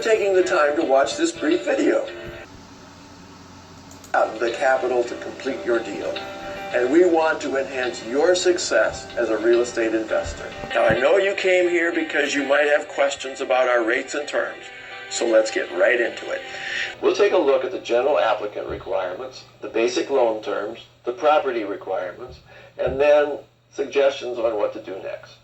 taking the time to watch this brief video. Have the capital to complete your deal, and we want to enhance your success as a real estate investor. Now, I know you came here because you might have questions about our rates and terms, so let's get right into it. We'll take a look at the general applicant requirements, the basic loan terms, the property requirements, and then suggestions on what to do next.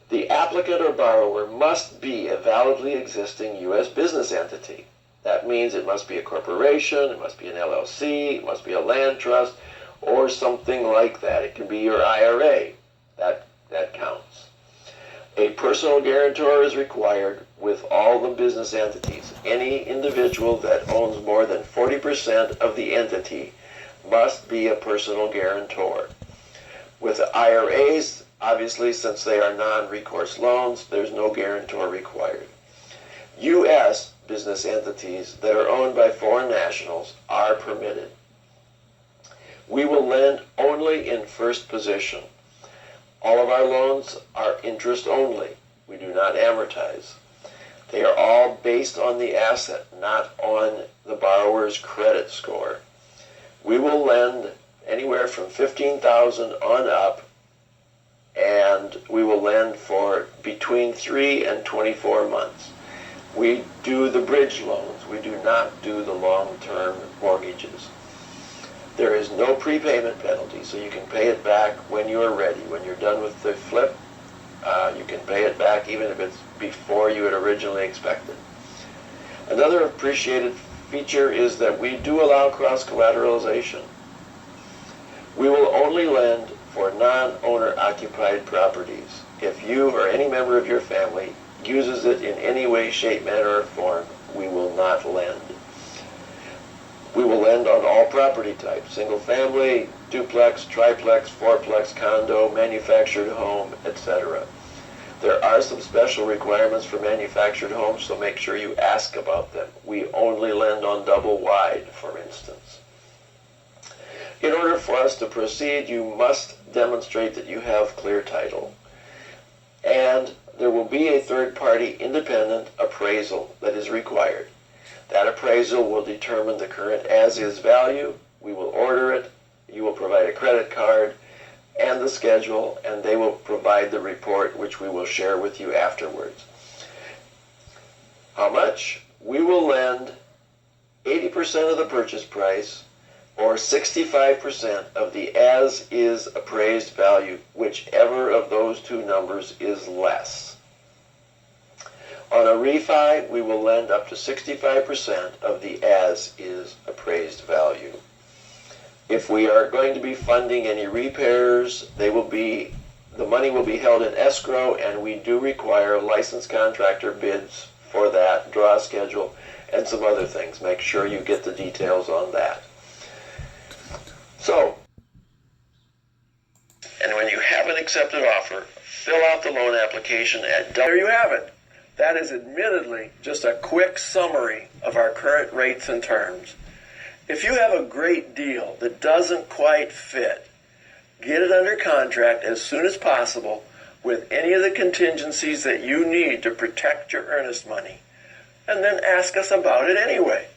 The applicant or borrower must be a validly existing U.S. business entity. That means it must be a corporation, it must be an LLC, it must be a land trust, or something like that. It can be your IRA. That counts. A personal guarantor is required with all the business entities. Any individual that owns more than 40% of the entity must be a personal guarantor. With IRAs, obviously, since they are non-recourse loans, there's no guarantor required. U.S. business entities that are owned by foreign nationals are permitted. We will lend only in first position. All of our loans are interest only. We do not amortize. They are all based on the asset, not on the borrower's credit score. We will lend anywhere from $15,000 on up, and we will lend for between 3 and 24 months. We do the bridge loans. We do not do the long-term mortgages. There is no prepayment penalty, so you can pay it back when you are ready. When you're done with the flip, you can pay it back even if it's before you had originally expected. Another appreciated feature is that we do allow cross-collateralization. We will only lend for non-owner occupied properties. If you or any member of your family uses it in any way, shape, manner, or form, we will not lend. We will lend on all property types: single family, duplex, triplex, fourplex, condo, manufactured home, etc. There are some special requirements for manufactured homes, so make sure you ask about them. We only lend on double wide, for instance. In order for us to proceed, you must demonstrate that you have clear title. And there will be a third-party independent appraisal that is required. That appraisal will determine the current as-is value. We will order it. You will provide a credit card and the schedule, and they will provide the report, which we will share with you afterwards. How much? We will lend 80% of the purchase price or 65% of the as-is appraised value, whichever of those two numbers is less. On a refi, we will lend up to 65% of the as-is appraised value. If we are going to be funding any repairs, the money will be held in escrow, and we do require licensed contractor bids for that, draw schedule, and some other things. Make sure you get the details on that. So, and when you have an accepted offer, fill out the loan application at there you have it. That is admittedly just a quick summary of our current rates and terms. If you have a great deal that doesn't quite fit, get it under contract as soon as possible with any of the contingencies that you need to protect your earnest money, and then ask us about it anyway.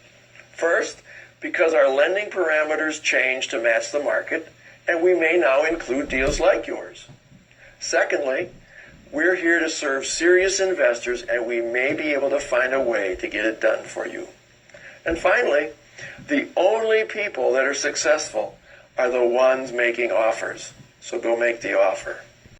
First, because our lending parameters change to match the market, and we may now include deals like yours. Secondly, we're here to serve serious investors, and we may be able to find a way to get it done for you. And finally, the only people that are successful are the ones making offers. So go make the offer.